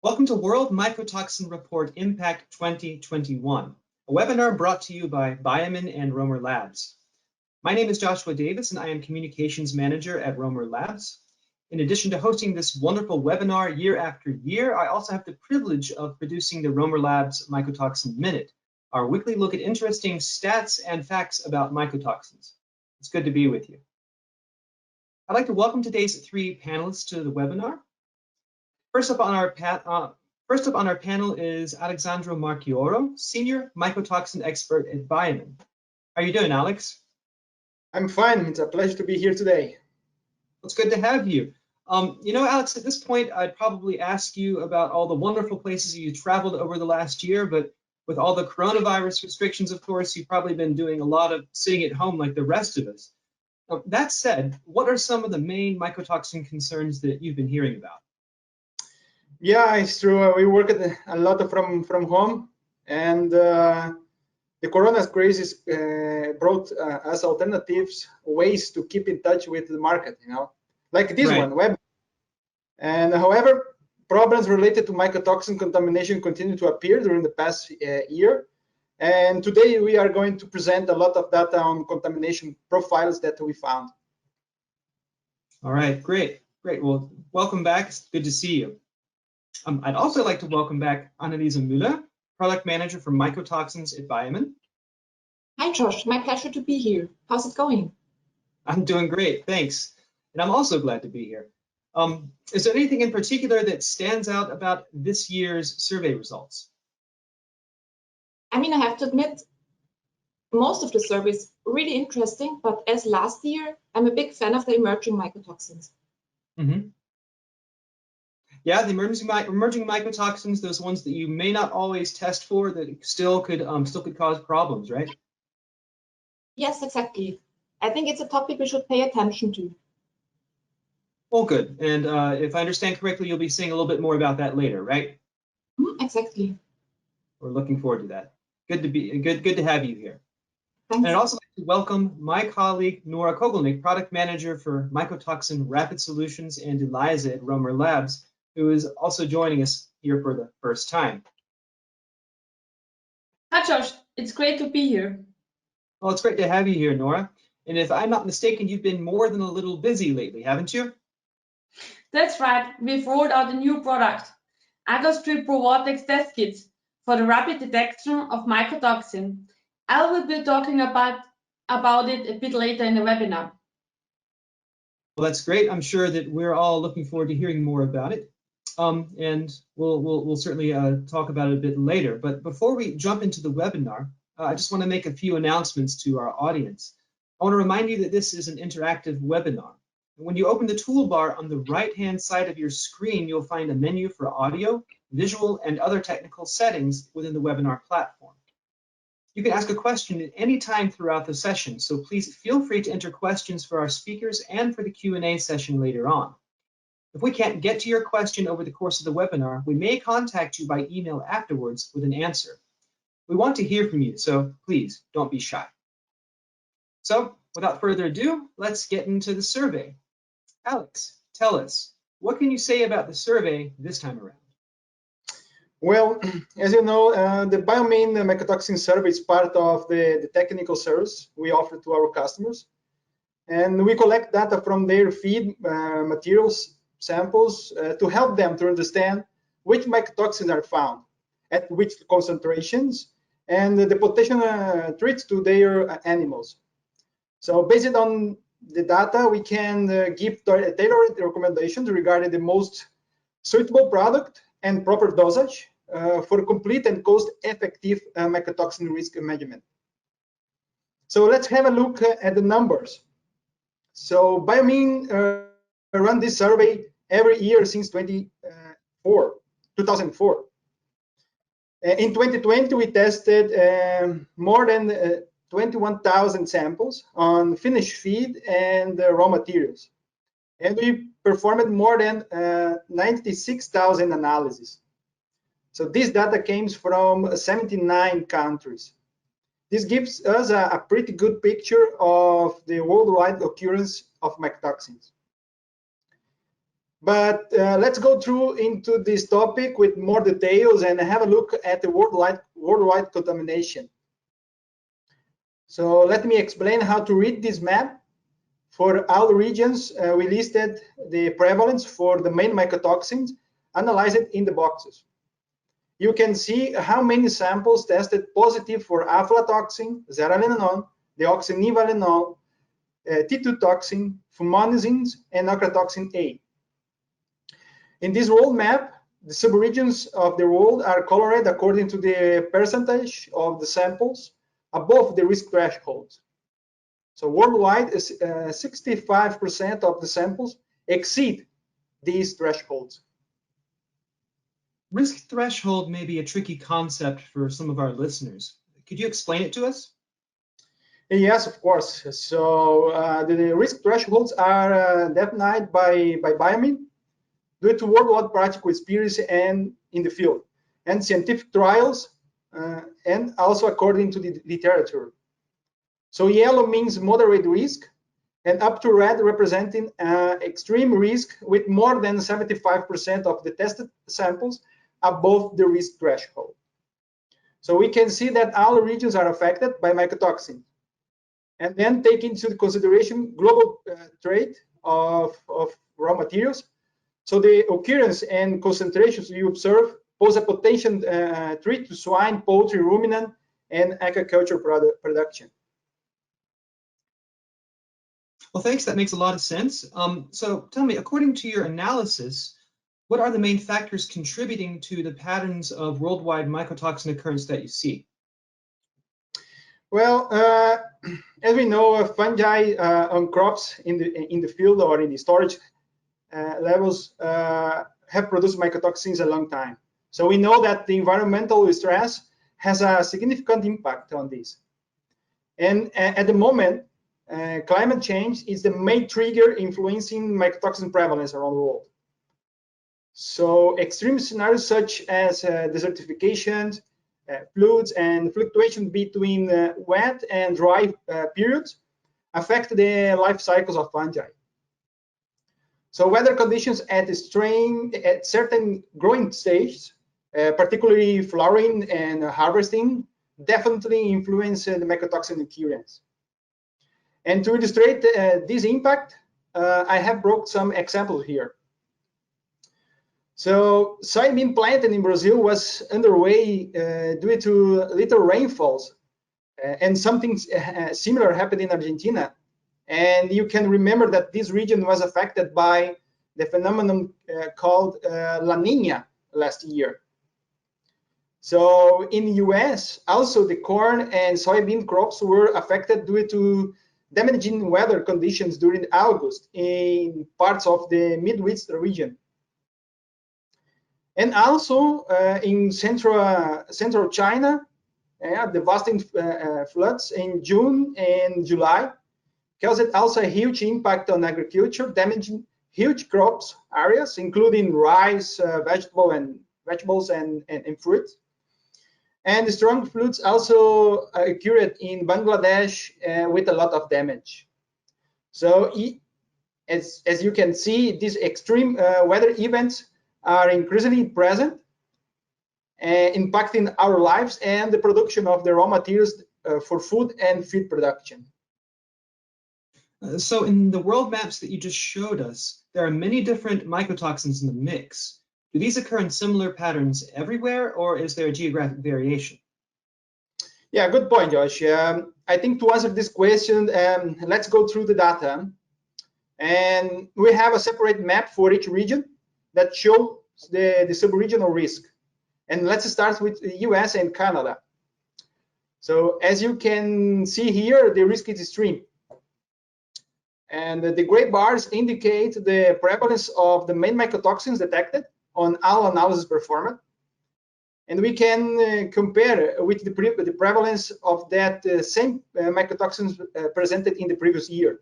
Welcome to World Mycotoxin Report Impact 2021, a webinar brought to you by Biomin and Romer Labs. My name is Joshua Davis and I am Communications Manager at Romer Labs. In addition to hosting this wonderful webinar year after year, I also have the privilege of producing the Romer Labs Mycotoxin Minute, our weekly look at interesting stats and facts about mycotoxins. It's good to be with you. I'd like to welcome today's three panelists to the webinar. First up on our panel is Alexandro Marchioro, Senior Mycotoxin Expert at Biomin. How are you doing, Alex? I'm fine. It's a pleasure to be here today. It's good to have you. Alex, at this point, I'd probably ask you about all the wonderful places you traveled over the last year, but with all the coronavirus restrictions, of course, you've probably been doing a lot of sitting at home like the rest of us. That said, what are some of the main mycotoxin concerns that you've been hearing about? Yeah, it's true. We work a lot from home, and the corona crisis brought us alternatives, ways to keep in touch with the market, like this one, web. And however, problems related to mycotoxin contamination continue to appear during the past year. And today we are going to present a lot of data on contamination profiles that we found. All right, great. Well, welcome back. It's good to see you. I'd also like to welcome back Anneliese Müller, Product Manager for Mycotoxins at Biomin. Hi, Josh. My pleasure to be here. How's it going? I'm doing great, thanks. And I'm also glad to be here. Is there anything in particular that stands out about this year's survey results? I have to admit, most of the surveys really interesting, but as last year, I'm a big fan of the emerging mycotoxins. Mm-hmm. Yeah, the emerging mycotoxins, those ones that you may not always test for, that still could cause problems, right? Yes, exactly. I think it's a topic we should pay attention to. Well, good. And if I understand correctly, you'll be saying a little bit more about that later, right? Exactly. We're looking forward to that. Good to have you here. Thanks. And I'd also like to welcome my colleague Nora Kogelnik, Product Manager for Mycotoxin Rapid Solutions and ELISA at Romer Labs, who is also joining us here for the first time. Hi, Josh. It's great to be here. Well, it's great to have you here, Nora. And if I'm not mistaken, you've been more than a little busy lately, haven't you? That's right. We've rolled out a new product, AgroStrip Vortex test kits for the rapid detection of mycotoxin. I will be talking about it a bit later in the webinar. Well, that's great. I'm sure that we're all looking forward to hearing more about it. And we'll certainly talk about it a bit later. But before we jump into the webinar, I just want to make a few announcements to our audience. I want to remind you that this is an interactive webinar. And when you open the toolbar on the right-hand side of your screen, you'll find a menu for audio, visual, and other technical settings within the webinar platform. You can ask a question at any time throughout the session, so please feel free to enter questions for our speakers and for the Q&A session later on. If we can't get to your question over the course of the webinar, we may contact you by email afterwards with an answer. We want to hear from you, so please don't be shy. So without further ado, let's get into the survey. Alex, tell us, what can you say about the survey this time around? Well, as you know, the Biomin mycotoxin survey is part of the technical service we offer to our customers. And we collect data from their feed materials samples to help them to understand which mycotoxins are found, at which concentrations, and the potential threats to their animals. So based on the data, we can give tailored recommendations regarding the most suitable product and proper dosage for complete and cost-effective mycotoxin risk management. So let's have a look at the numbers. So Biomin run this survey every year since 2004. In 2020, we tested more than 21,000 samples on finished feed and raw materials. And we performed more than 96,000 analyses. So this data came from 79 countries. This gives us a pretty good picture of the worldwide occurrence of mycotoxins. But let's go through into this topic with more details and have a look at the worldwide contamination. So let me explain how to read this map. For all regions, we listed the prevalence for the main mycotoxins, analyzed in the boxes. You can see how many samples tested positive for aflatoxin, zearalenone, deoxynivalenol, T2 toxin, fumonisins, and ochratoxin A. In this world map, the subregions of the world are colored according to the percentage of the samples above the risk threshold. So worldwide, 65% of the samples exceed these thresholds. Risk threshold may be a tricky concept for some of our listeners. Could you explain it to us? Yes, of course. So the risk thresholds are defined by Biomin due to worldwide practical experience and in the field, and scientific trials, and also according to the literature. So yellow means moderate risk, and up to red representing extreme risk with more than 75% of the tested samples above the risk threshold. So we can see that all regions are affected by mycotoxin. And then take into consideration global trade of raw materials. So the occurrence and concentrations you observe pose a potential threat to swine, poultry, ruminant, and aquaculture production. Well, thanks. That makes a lot of sense. So tell me, according to your analysis, what are the main factors contributing to the patterns of worldwide mycotoxin occurrence that you see? Well, as we know, fungi on crops in the field or in the storage levels have produced mycotoxins a long time. So we know that the environmental stress has a significant impact on this. And at the moment, climate change is the main trigger influencing mycotoxin prevalence around the world. So extreme scenarios such as desertification, floods, and fluctuation between wet and dry periods affect the life cycles of fungi. So weather conditions at certain growing stages, particularly flowering and harvesting, definitely influence the mycotoxin occurrence. And to illustrate this impact, I have brought some examples here. So soybean planting in Brazil was underway due to little rainfalls, and something similar happened in Argentina. And you can remember that this region was affected by the phenomenon called La Nina last year. So in the US, also the corn and soybean crops were affected due to damaging weather conditions during August in parts of the Midwest region. And also in central China, devastating floods in June and July caused also a huge impact on agriculture, damaging huge crops areas, including rice, vegetables and fruit. And the strong floods also occurred in Bangladesh with a lot of damage. So as you can see, these extreme weather events are increasingly present, impacting our lives and the production of the raw materials for food and feed production. So in the world maps that you just showed us, there are many different mycotoxins in the mix. Do these occur in similar patterns everywhere, or is there a geographic variation? Yeah, good point, Josh. I think to answer this question, let's go through the data. And we have a separate map for each region that shows the sub-regional risk. And let's start with the US and Canada. So as you can see here, the risk is extreme. And the gray bars indicate the prevalence of the main mycotoxins detected on all analysis performed. And we can compare with the prevalence of that same mycotoxins presented in the previous year.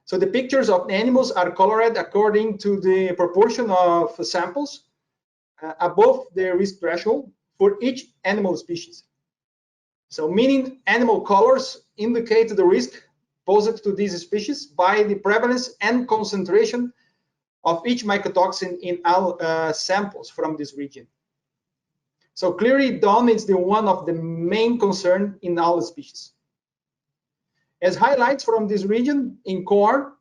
So the pictures of animals are colored according to the proportion of samples above the risk threshold for each animal species. So meaning animal colors indicate the risk posed to these species by the prevalence and concentration of each mycotoxin in all samples from this region. So clearly, DON is the one of the main concern in all species. As highlights from this region, in corn,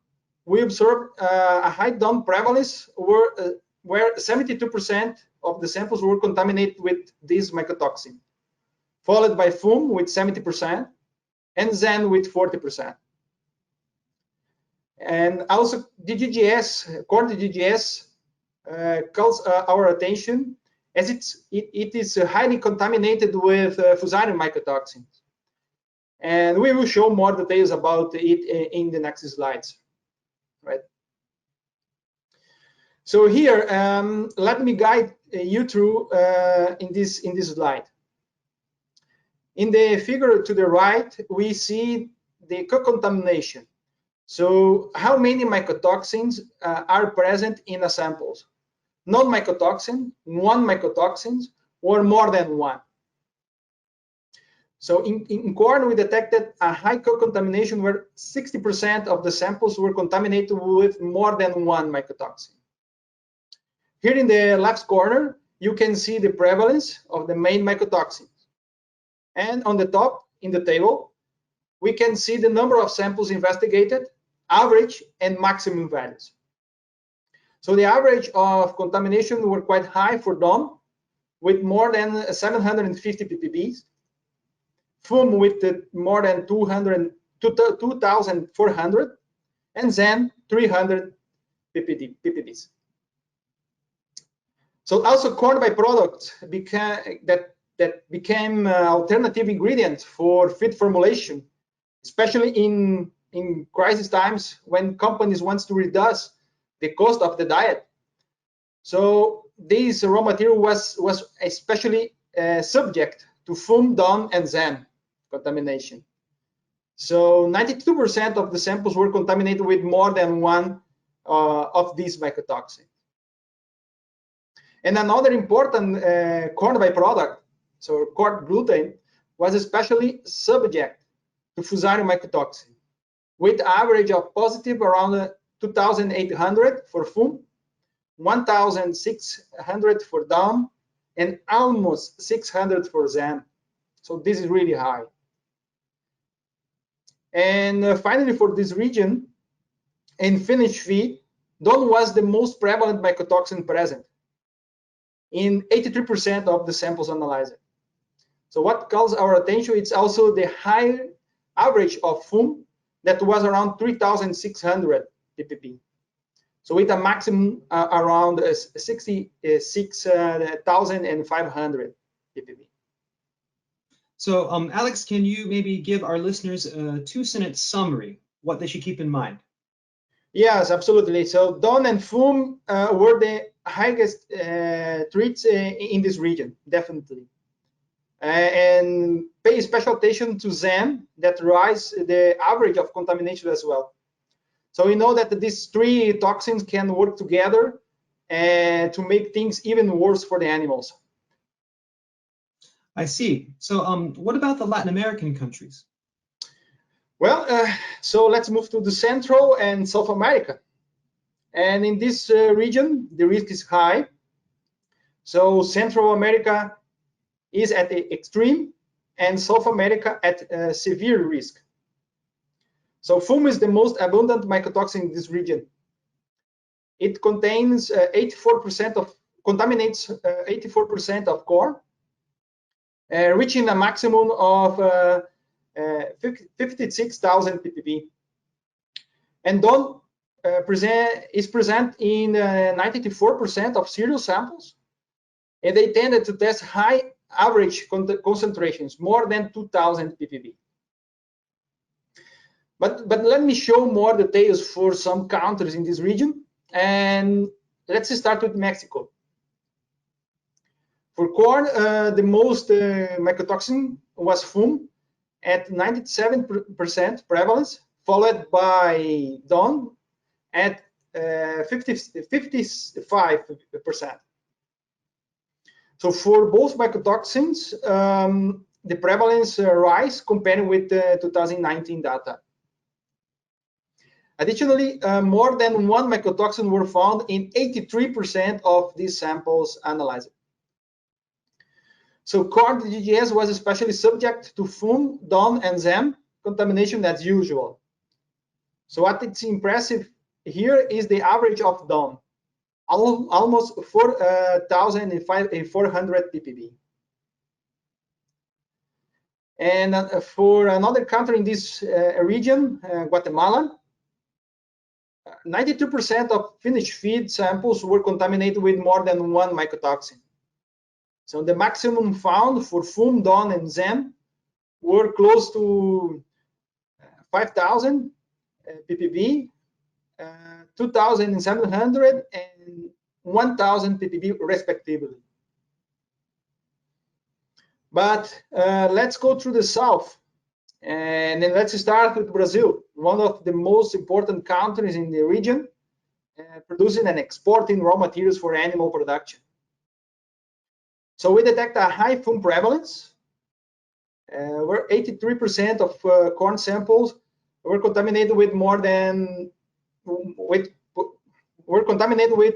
we observed a high DON prevalence where 72% of the samples were contaminated with this mycotoxin, followed by FUM with 70% and ZAN with 40%. And also DGGS, corn DGGS calls our attention as it is highly contaminated with Fusarium mycotoxins. And we will show more details about it in the next slides, right? So here, let me guide you through in this slide. In the figure to the right, we see the co-contamination. So how many mycotoxins are present in a sample? Non-mycotoxin, one mycotoxins, or more than one. So in corn, we detected a high co-contamination where 60% of the samples were contaminated with more than one mycotoxin. Here in the left corner, you can see the prevalence of the main mycotoxins. And on the top, in the table, we can see the number of samples investigated, average and maximum values. So the average of contamination were quite high for DON, with more than 750 ppbs, FUM with more than 2,400, and ZAN 300 ppbs. So also corn byproducts became alternative ingredient for feed formulation, especially in crisis times when companies want to reduce the cost of the diet. So this raw material was especially subject to FUM, DON, and ZAN contamination. So 92% of the samples were contaminated with more than one of these mycotoxins. And another important corn byproduct, so corn gluten, was especially subject to Fusarium mycotoxin, with average of positive around 2,800 for FUM, 1,600 for DON, and almost 600 for ZAN. So this is really high. And finally, for this region, in finished feed, DON was the most prevalent mycotoxin present in 83% of the samples analyzed. So what calls our attention, it's also the high average of FUM that was around 3,600 ppb. So with a maximum around 66,500 ppb. So Alex, can you maybe give our listeners a 2-sentence summary, what they should keep in mind? Yes, absolutely. So DON and FUM were the highest threats in this region, definitely. And pay special attention to ZAN that rise the average of contamination as well. So we know that these three toxins can work together to make things even worse for the animals. I see. So what about the Latin American countries? Well, so let's move to the Central and South America. And in this region, the risk is high. So Central America is at the extreme and South America at severe risk. So FUM is the most abundant mycotoxin in this region. It contains 84% contaminates 84% of corn, reaching a maximum of 56,000 ppb. And DON is present in 94% of cereal samples, and they tended to test high average concentrations, more than 2,000 ppb. But let me show more details for some countries in this region, and let's start with Mexico. For corn, the most mycotoxin was FUM at 97% prevalence, followed by DON at 55%. So for both mycotoxins, the prevalence rise compared with 2019 data. Additionally, more than one mycotoxin were found in 83% of these samples analyzed. So corn DGS was especially subject to FUM, DON, and ZAM contamination as usual. So what is impressive here is the average of DON, almost 4,400 ppb. And for another country in this region, Guatemala, 92% of finished feed samples were contaminated with more than one mycotoxin. So the maximum found for FUM, DON, and ZAM were close to 5,000 ppb, 2,700 and 1,000 ppb respectively. But let's go through the south, and then let's start with Brazil, one of the most important countries in the region, producing and exporting raw materials for animal production. So we detect a high FUM prevalence, where 83% of corn samples were contaminated with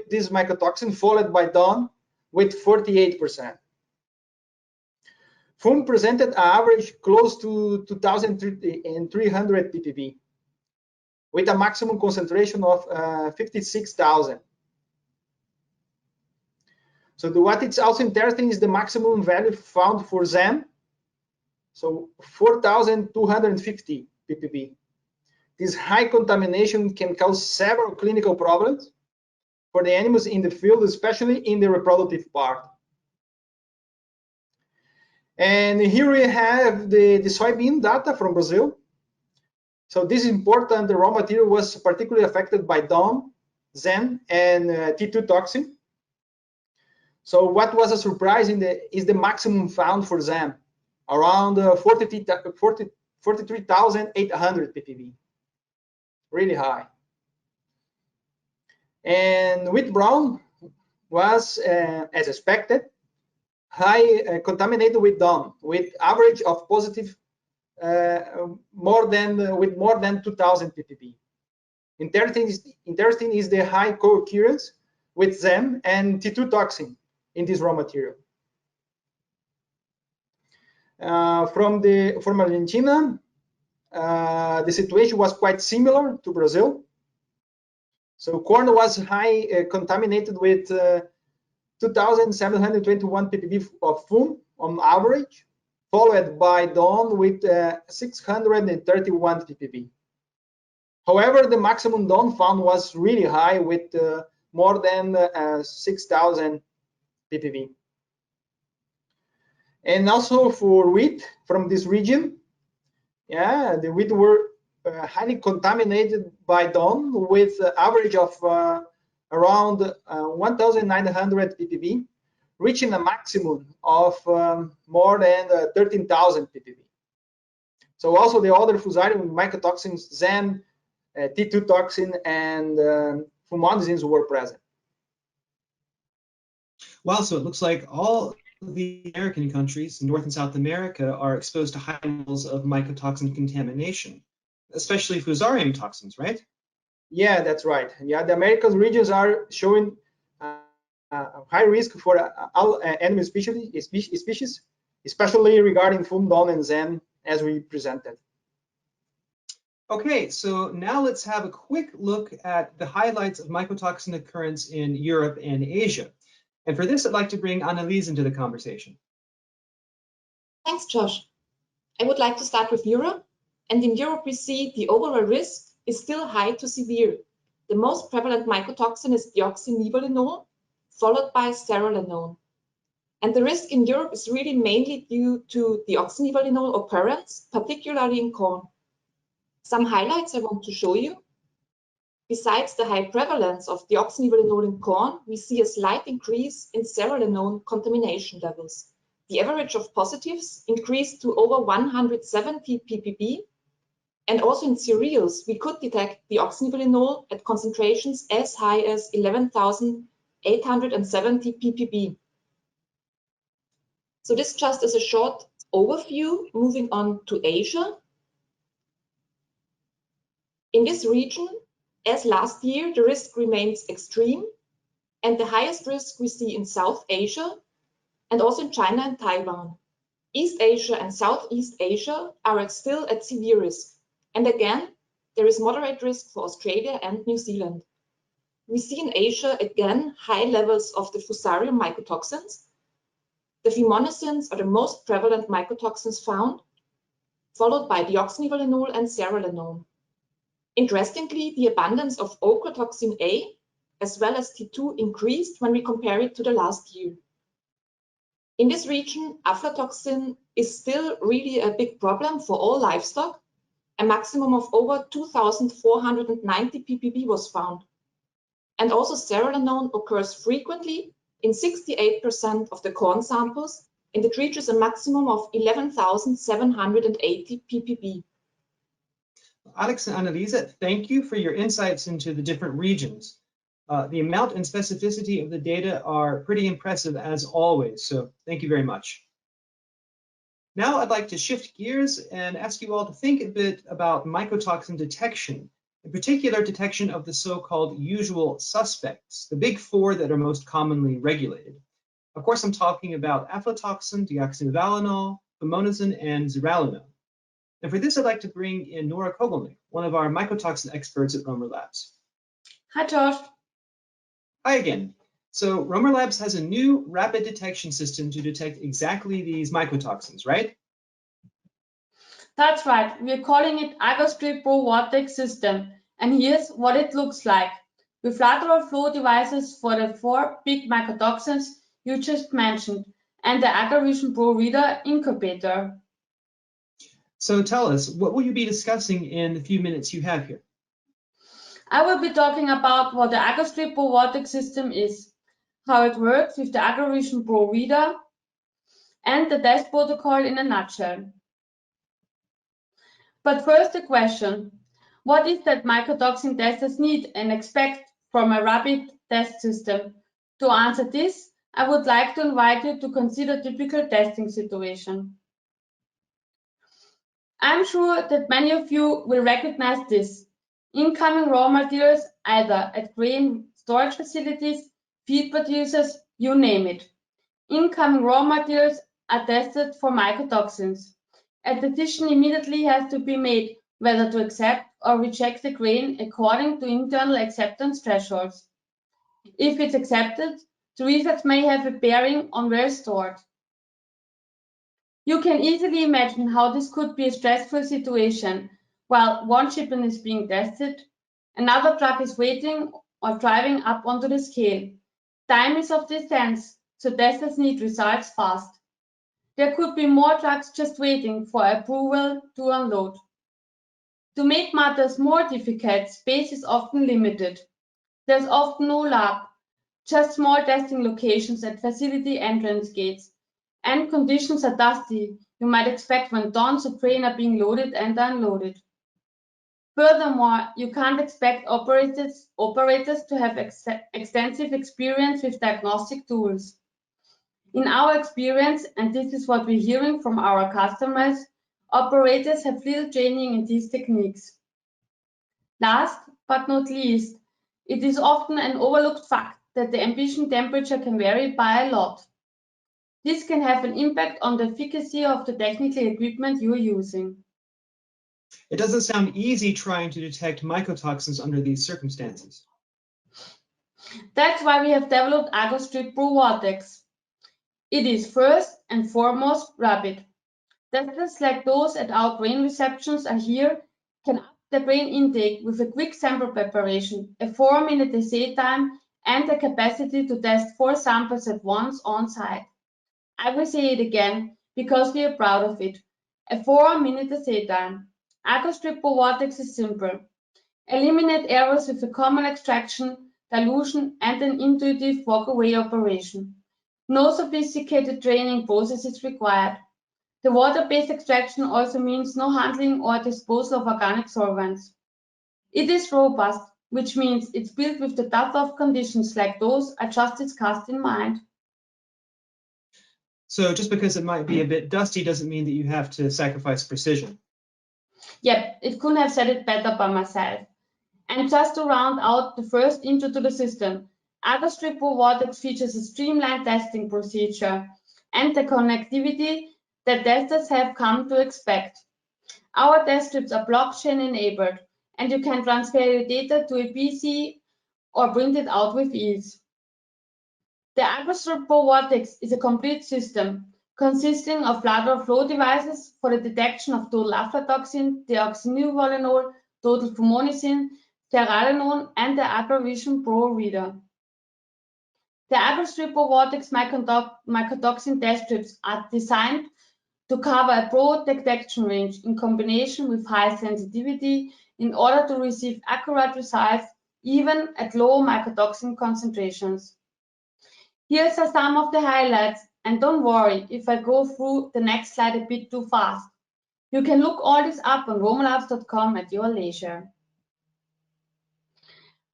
this mycotoxin, followed by DON with 48%. FUM presented an average close to 2,300 ppb, with a maximum concentration of 56,000. So what is also interesting is the maximum value found for ZAM, so 4,250 ppb. This high contamination can cause several clinical problems for the animals in the field, especially in the reproductive part. And here we have the soybean data from Brazil. So this is important. The raw material was particularly affected by DON, ZAM, and T2 toxin. So what was a surprise is the maximum found for ZAM, around 43,800 ppb, really high. And wheat brown was, as expected, high contaminated with DON, with average of positive more than 2,000 ppb. Interesting is the high co-occurrence with ZAM and T2 toxin in this raw material. From Argentina, the situation was quite similar to Brazil. So corn was high contaminated with 2,721 ppb of FUM on average, followed by DON with 631 ppb. However, the maximum DON found was really high with more than 6,000 ppb. And also for wheat from this region, yeah, the wheat were highly contaminated by DON with average of around 1,900 ppb, reaching a maximum of more than 13,000 ppb. So also the other fusarium mycotoxins, ZAM, T2 toxin, and fumonisin were present. Wow, so it looks like all the American countries, North and South America, are exposed to high levels of mycotoxin contamination, especially fusarium toxins, right? Yeah, that's right. Yeah, the American regions are showing high risk for all animal species, especially regarding FUM, DON, and ZAM, as we presented. Okay, so now let's have a quick look at the highlights of mycotoxin occurrence in Europe and Asia. And for this, I'd like to bring Annelies into the conversation. Thanks, Josh. I would like to start with Europe. And in Europe, we see the overall risk is still high to severe. The most prevalent mycotoxin is deoxynivalenol, followed by zearalenone. And the risk in Europe is really mainly due to deoxynivalenol occurrence, particularly in corn. Some highlights I want to show you. Besides the high prevalence of deoxynivalenol in corn, we see a slight increase in zearalenone contamination levels. The average of positives increased to over 170 ppb. And also in cereals, we could detect deoxynivalenol at concentrations as high as 11,870 ppb. So this just is a short overview. Moving on to Asia. In this region, As last year, the risk remains extreme, and the highest risk we see in South Asia and also in China and Taiwan. East Asia and Southeast Asia are still at severe risk. And again, there is moderate risk for Australia and New Zealand. We see in Asia again high levels of the Fusarium mycotoxins. The fumonisin are the most prevalent mycotoxins found, followed by deoxynivalenol and zearalenone. Interestingly, the abundance of ochratoxin A as well as T2 increased when we compare it to the last year. In this region, aflatoxin is still really a big problem for all livestock. A maximum of over 2,490 ppb was found. And also zearalenone occurs frequently in 68% of the corn samples, and it reaches a maximum of 11,780 ppb. Alex and Annalisa, thank you for your insights into the different regions. The amount and specificity of the data are pretty impressive as always, so thank you very much. Now I'd like to shift gears and ask you all to think a bit about mycotoxin detection, in particular detection of the so-called usual suspects, the big four that are most commonly regulated. Of course, I'm talking about aflatoxin, deoxynivalenol, fumonisin, and zearalenone. And for this, I'd like to bring in Nora Kogelnik, one of our mycotoxin experts at Romer Labs. Hi, Josh. Hi again. So Romer Labs has a new rapid detection system to detect exactly these mycotoxins, right? That's right. We're calling it AgroStrip Pro Vortex system. And here's what it looks like. With lateral flow devices for the 4 big mycotoxins you just mentioned, and the AgroVision Pro Reader incubator. So tell us, what will you be discussing in the few minutes you have here? I will be talking about what the AgroStrip Pro Vortex system is, how it works with the AgroVision Pro Reader, and the test protocol in a nutshell. But first the question, what is that mycotoxin testers need and expect from a rapid test system? To answer this, I would like to invite you to consider a typical testing situation. I'm sure that many of you will recognize this. Incoming raw materials either at grain storage facilities, feed producers, you name it. Incoming raw materials are tested for mycotoxins. A decision immediately has to be made whether to accept or reject the grain according to internal acceptance thresholds. If it's accepted, the results may have a bearing on where stored. You can easily imagine how this could be a stressful situation. While one shipment is being tested, another truck is waiting or driving up onto the scale. Time is of the essence, so testers need results fast. There could be more trucks just waiting for approval to unload. To make matters more difficult, space is often limited. There's often no lab, just small testing locations at facility entrance gates, and conditions are dusty, you might expect when tons of grain are being loaded and unloaded. Furthermore, you can't expect operators to have extensive experience with diagnostic tools. In our experience, and this is what we're hearing from our customers, operators have little training in these techniques. Last but not least, it is often an overlooked fact that the ambient temperature can vary by a lot. This can have an impact on the efficacy of the technical equipment you're using. It doesn't sound easy trying to detect mycotoxins under these circumstances. That's why we have developed AgroStrip Pro Vortex. It is first and foremost rapid. Testers like those at our grain receptions are here can up the grain intake with a quick sample preparation, a 4-minute assay time, and the capacity to test 4 samples at once on site. I will say it again because we are proud of it. A 4-minute assay time. AgroStrip Pro Vortex is simple. Eliminate errors with a common extraction, dilution, and an intuitive walk-away operation. No sophisticated training process is required. The water-based extraction also means no handling or disposal of organic solvents. It is robust, which means it's built with the tough conditions like those I just discussed in mind. So just because it might be a bit dusty doesn't mean that you have to sacrifice precision. Yep, it couldn't have said it better by myself. And just to round out the first intro to the system, AgroStrip Pro Vortex features a streamlined testing procedure and the connectivity that testers have come to expect. Our test strips are blockchain enabled, and you can transfer your data to a PC or print it out with ease. The AgroStrip Pro Vortex is a complete system consisting of lateral flow devices for the detection of total aflatoxin, deoxynivalenol, total fumonisin, zearalenone, and the AgroVision Pro reader. The AgroStrip Pro Vortex mycotoxin test strips are designed to cover a broad detection range in combination with high sensitivity in order to receive accurate results even at low mycotoxin concentrations. Here are some of the highlights, and don't worry if I go through the next slide a bit too fast. You can look all this up on romalabs.com at your leisure.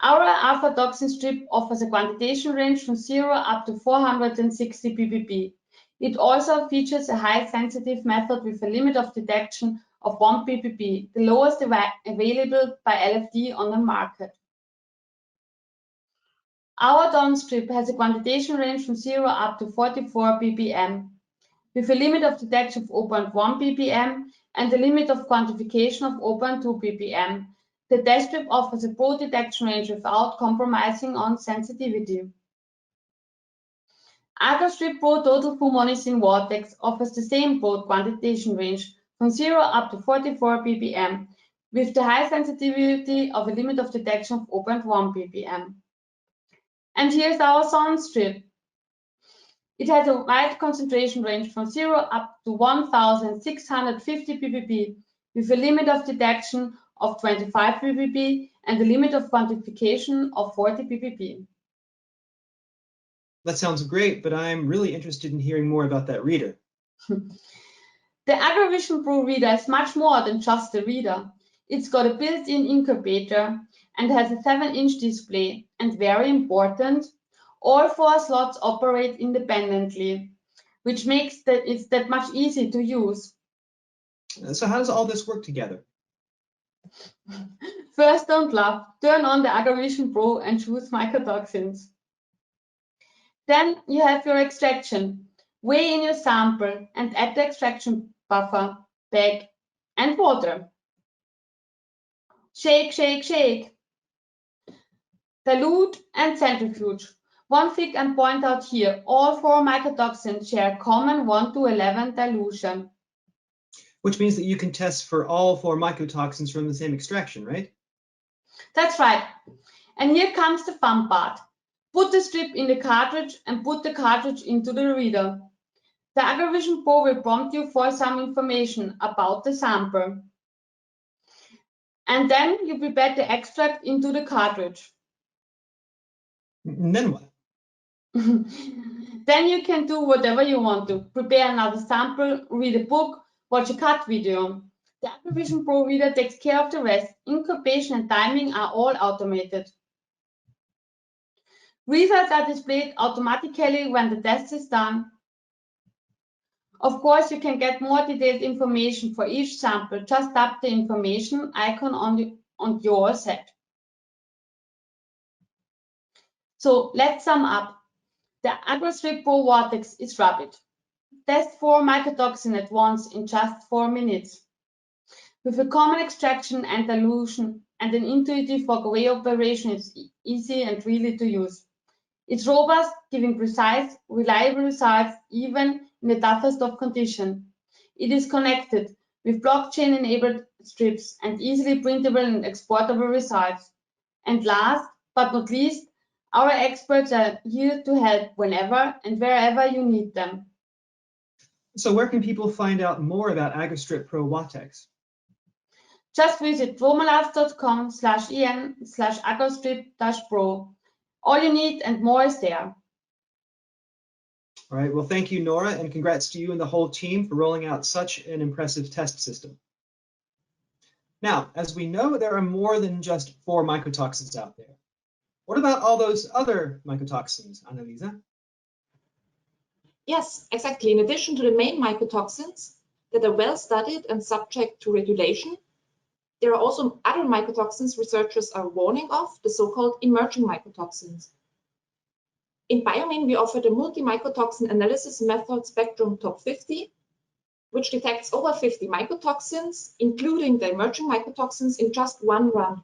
Our aflatoxin strip offers a quantitation range from 0 up to 460 ppb. It also features a high sensitive method with a limit of detection of 1 ppb, the lowest available by LFD on the market. Our DON strip has a quantitation range from 0 up to 44 ppm, with a limit of detection of 0.1 ppm and a limit of quantification of 0.2 ppm. The test strip offers a broad detection range without compromising on sensitivity. AgroStrip Pro Total Fumonisin Vortex offers the same broad quantitation range from 0 up to 44 ppm, with the high sensitivity of a limit of detection of 0.1 ppm. And here's our SON strip. It has a wide concentration range from 0 up to 1650 ppb, with a limit of detection of 25 ppb and a limit of quantification of 40 ppb. That sounds great, but I'm really interested in hearing more about that reader. The AgroVision Pro reader is much more than just a reader. It's got a built-in incubator and has a 7-inch display, and very important, all 4 slots operate independently, which makes it that much easier to use. So how does all this work together? First, don't laugh. Turn on the AgroVision Pro and choose mycotoxins. Then you have your extraction. Weigh in your sample and add the extraction buffer, bag, and water. Shake, shake, shake. Dilute and centrifuge. One thing I point out here, all 4 mycotoxins share common 1:11 dilution. Which means that you can test for all 4 mycotoxins from the same extraction, right? That's right. And here comes the fun part. Put the strip in the cartridge and put the cartridge into the reader. The AgroVision Pro will prompt you for some information about the sample. And then you prepare the extract into the cartridge. And then what? Then you can do whatever you want to. Prepare another sample, read a book, watch a cut video. The AgroVision Pro reader takes care of the rest. Incubation and timing are all automated. Results are displayed automatically when the test is done. Of course, you can get more detailed information for each sample. Just tap the information icon on your set. So let's sum up. The AgroStrip Pro Vortex is rapid. Test 4 mycotoxin at once in just 4 minutes. With a common extraction and dilution and an intuitive walk-away operation, it's easy and really to use. It's robust, giving precise, reliable results even in the toughest of conditions. It is connected with blockchain-enabled strips and easily printable and exportable results. And last but not least, our experts are here to help whenever and wherever you need them. So where can people find out more about AgroStrip Pro Vortex? Just visit romalabs.com/en/agrostrip-pro. All you need and more is there. All right, well, thank you, Nora, and congrats to you and the whole team for rolling out such an impressive test system. Now, as we know, there are more than just 4 mycotoxins out there. What about all those other mycotoxins, Annalisa? Yes, exactly. In addition to the main mycotoxins that are well studied and subject to regulation, There are also other mycotoxins researchers are warning of, the so-called emerging mycotoxins. In Biomane, we offer the multi-mycotoxin analysis method Spectrum Top 50, which detects over 50 mycotoxins, including the emerging mycotoxins, in just one run.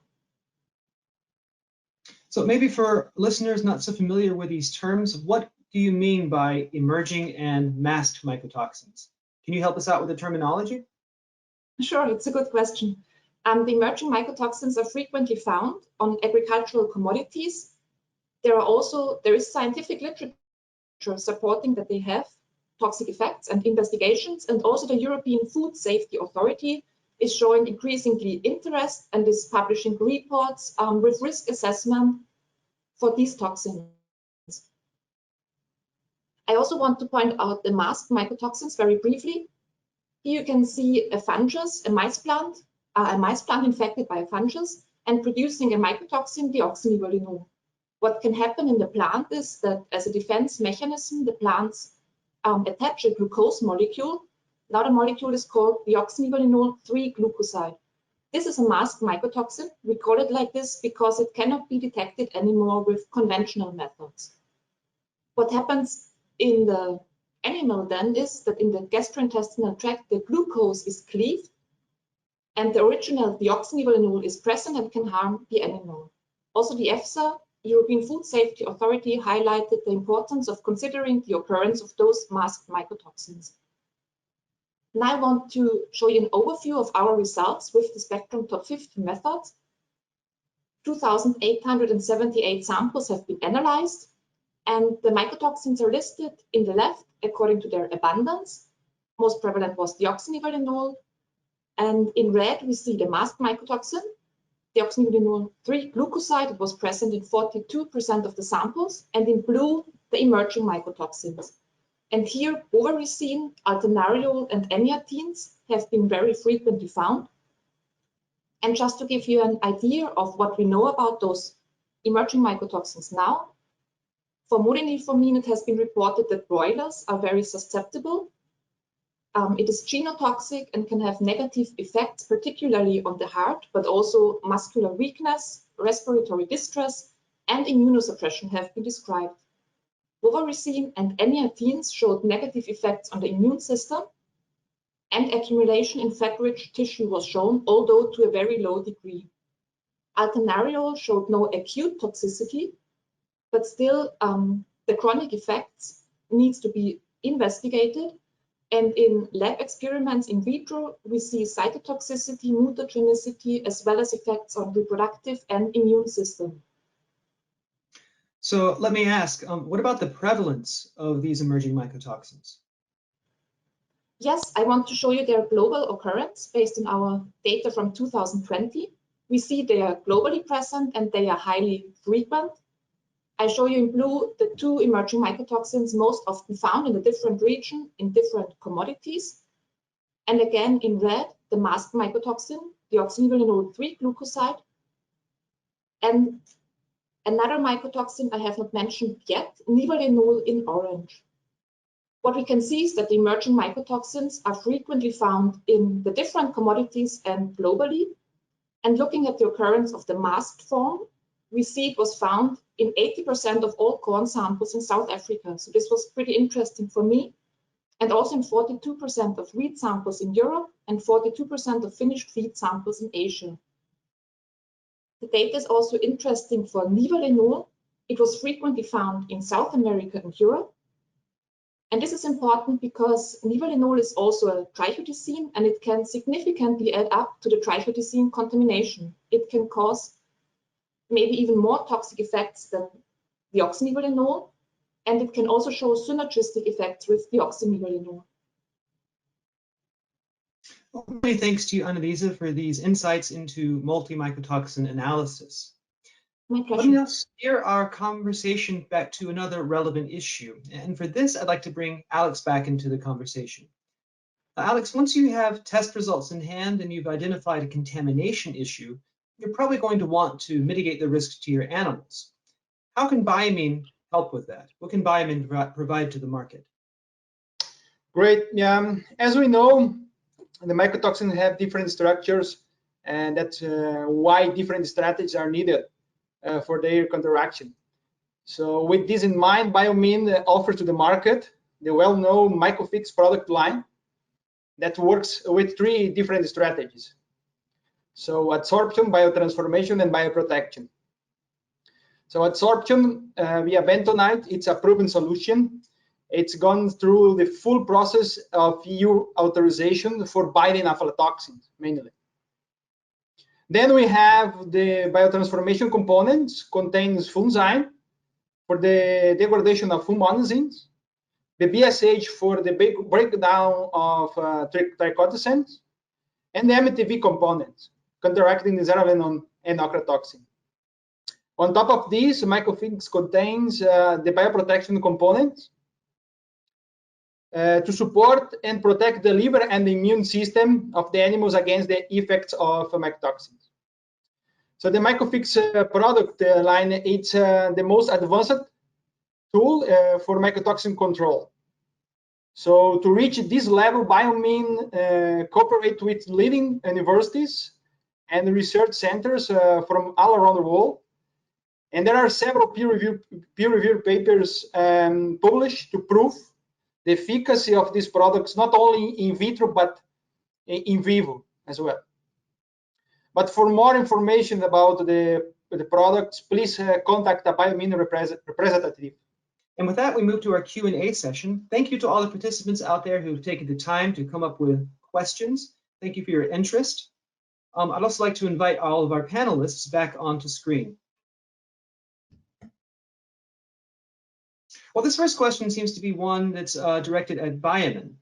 So maybe for listeners not so familiar with these terms, what do you mean by emerging and masked mycotoxins? Can you help us out with the terminology? Sure, it's a good question. The emerging mycotoxins are frequently found on agricultural commodities. There is scientific literature supporting that they have toxic effects and investigations, and also the European Food Safety Authority is showing increasingly interest and is publishing reports with risk assessment for these toxins. I also want to point out the masked mycotoxins very briefly. Here you can see a fungus, a mice plant infected by a fungus and producing a mycotoxin, deoxynivalenol. What can happen in the plant is that as a defense mechanism, the plants attach a glucose molecule. Now the molecule is called deoxynivalenol 3-glucoside. This is a masked mycotoxin. We call it like this because it cannot be detected anymore with conventional methods. What happens in the animal then is that in the gastrointestinal tract, the glucose is cleaved and the original deoxynivalenol is present and can harm the animal. Also, the EFSA, European Food Safety Authority, highlighted the importance of considering the occurrence of those masked mycotoxins. Now I want to show you an overview of our results with the Spectrum Top 50 method. 2,878 samples have been analyzed, and the mycotoxins are listed in the left according to their abundance. Most prevalent was deoxynivalenol, and in red we see the masked mycotoxin, deoxynivalenol 3-glucoside. It was present in 42% of the samples, and in blue the emerging mycotoxins. And here ovaricin, alternariol, and eniatines have been very frequently found. And just to give you an idea of what we know about those emerging mycotoxins now, for molynylformine, it has been reported that broilers are very susceptible. It is genotoxic and can have negative effects, particularly on the heart, but also muscular weakness, respiratory distress, and immunosuppression have been described. Ovaricin and eniatines showed negative effects on the immune system, and accumulation in fat-rich tissue was shown, although to a very low degree. Alternariol showed no acute toxicity, but still the chronic effects needs to be investigated. And in lab experiments in vitro, we see cytotoxicity, mutagenicity, as well as effects on reproductive and immune system. So let me ask, what about the prevalence of these emerging mycotoxins? Yes, I want to show you their global occurrence based on our data from 2020. We see they are globally present and they are highly frequent. I show you in blue the two emerging mycotoxins most often found in a different region in different commodities. And again in red, the masked mycotoxin, deoxynivalenol 3-glucoside. And another mycotoxin I have not mentioned yet, nivalenol in orange. What we can see is that the emerging mycotoxins are frequently found in the different commodities and globally. And looking at the occurrence of the masked form, we see it was found in 80% of all corn samples in South Africa. So this was pretty interesting for me. And also in 42% of wheat samples in Europe and 42% of finished feed samples in Asia. The data is also interesting for nivalenol. It was frequently found in South America and Europe. And this is important because nivalenol is also a trifidicine and it can significantly add up to the trifidicine contamination. It can cause maybe even more toxic effects than deoxynivalenol, and it can also show synergistic effects with deoxynivalenol. Well, many thanks to you, Anneliese, for these insights into multi-mycotoxin analysis. My pleasure. Let me now steer our conversation back to another relevant issue. And for this, I'd like to bring Alex back into the conversation. Alex, once you have test results in hand and you've identified a contamination issue, you're probably going to want to mitigate the risks to your animals. How can Biomane help with that? What can Biomane provide to the market? Great. Yeah. As we know, the mycotoxins have different structures and that's why different strategies are needed for their counteraction. So with this in mind, Biomin offers to the market the well-known Mycofix product line that works with 3 different strategies. So adsorption, biotransformation, and bioprotection. So adsorption via bentonite, it's a proven solution. It's gone through the full process of EU authorization for binding aflatoxins, mainly. Then we have the biotransformation components, contains funzyme for the degradation of fumonisins, the BSH for the breakdown of trichotoxins, and the MTV components, counteracting the zearalenone and ochratoxin. On top of this, Mycofix contains the bioprotection components to support and protect the liver and the immune system of the animals against the effects of mycotoxins. So the Mycofix product line, it's the most advanced tool for mycotoxin control. So to reach this level, Biomin cooperate with leading universities and research centers from all around the world. And there are several peer-reviewed papers published to prove the efficacy of these products, not only in vitro, but in vivo as well. But for more information about the products, please contact a Biomin representative. And with that, we move to our Q&A session. Thank you to all the participants out there who've taken the time to come up with questions. Thank you for your interest. I'd also like to invite all of our panelists back onto screen. Well, this first question seems to be one that's directed at Biomin.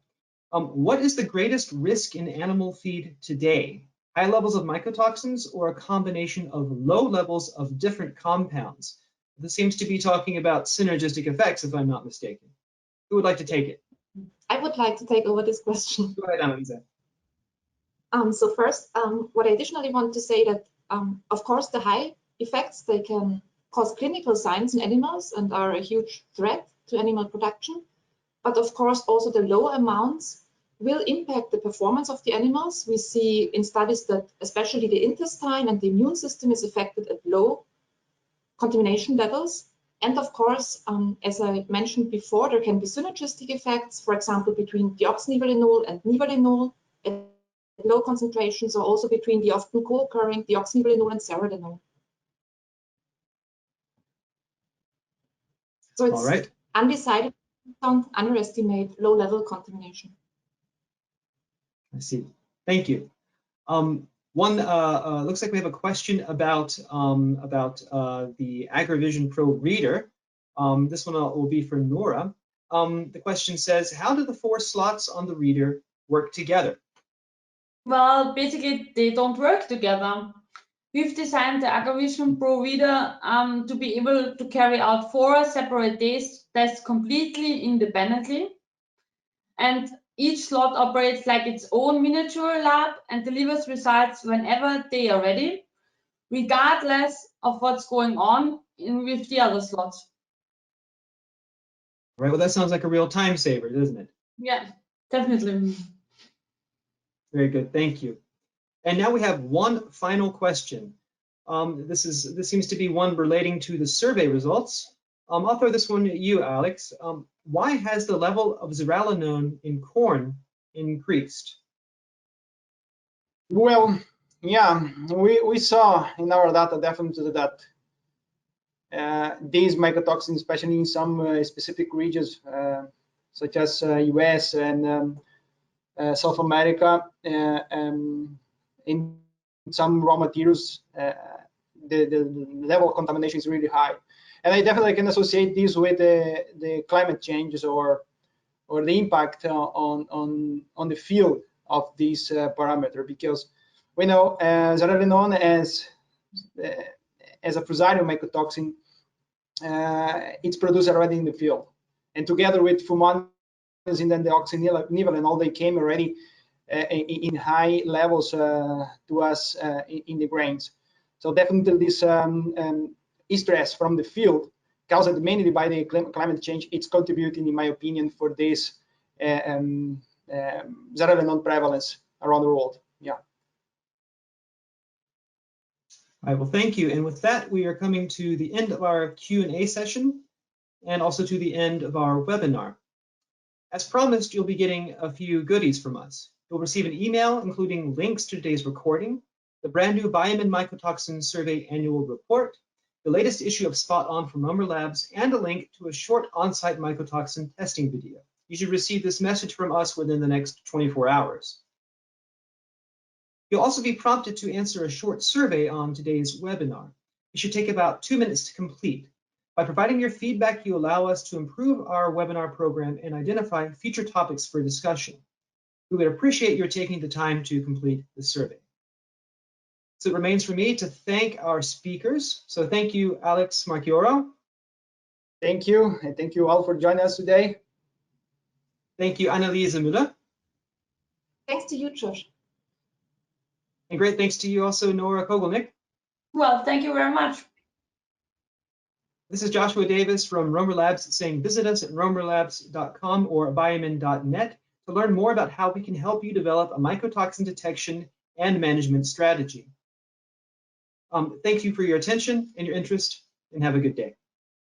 What is the greatest risk in animal feed today? High levels of mycotoxins or a combination of low levels of different compounds? This seems to be talking about synergistic effects, if I'm not mistaken. Who would like to take it? I would like to take over this question. Go ahead, Annalisa. So first, what I additionally want to say that, of course, the high effects, they can cause clinical signs in animals and are a huge threat to animal production. But of course, also the low amounts will impact the performance of the animals. We see in studies that especially the intestine and the immune system is affected at low contamination levels. And of course, as I mentioned before, there can be synergistic effects, for example, between deoxynivalenol and nivalenol at low concentrations, or also between the often co-occurring deoxynivalenol and zearalenol. So it's All right. undecided, don't underestimate low-level contamination. I see. Thank you. Looks like we have a question about the AgriVision Pro reader. This one will be for Nora. The question says, how do the 4 slots on the reader work together? Well, basically, they don't work together. We've designed the AgriVision Pro reader to be able to carry out 4 separate tests completely independently. And each slot operates like its own miniature lab and delivers results whenever they are ready, regardless of what's going on with the other slots. Right. Well, that sounds like a real time saver, doesn't it? Yeah, definitely. Very good. Thank you. And now we have one final question. This seems to be one relating to the survey results. I'll throw this one at you, Alex. Why has the level of zearalenone in corn increased? Well, yeah, we saw in our data definitely that these mycotoxins, especially in some specific regions, such as US and South America, in some raw materials, the level of contamination is really high. And I definitely can associate this with the climate changes or the impact on the field of this parameter, because we know zearalenone as a fusarium mycotoxin, it's produced already in the field, and together with fumonisins and deoxynivalenol, they came already in high levels to us in the grains. So definitely this stress from the field, caused mainly by the climate change, it's contributing, in my opinion, for this zearalenone prevalence around the world. Yeah. All right, well, thank you. And with that, we are coming to the end of our Q&A session and also to the end of our webinar. As promised, you'll be getting a few goodies from us. You'll receive an email including links to today's recording, the brand new Biomin Mycotoxin Survey Annual Report, the latest issue of Spot On from Romer Labs, and a link to a short on-site mycotoxin testing video. You should receive this message from us within the next 24 hours. You'll also be prompted to answer a short survey on today's webinar. It should take about 2 minutes to complete. By providing your feedback, you allow us to improve our webinar program and identify future topics for discussion. We would appreciate your taking the time to complete the survey. So it remains for me to thank our speakers. So thank you, Alex Marchioro. Thank you, and thank you all for joining us today. Thank you, Anneliese Müller. Thanks to you, Josh. And great thanks to you also, Nora Kogelnick. Well, thank you very much. This is Joshua Davis from Romer Labs saying visit us at romerlabs.com or biomin.net to learn more about how we can help you develop a mycotoxin detection and management strategy. Thank you for your attention and your interest, and have a good day.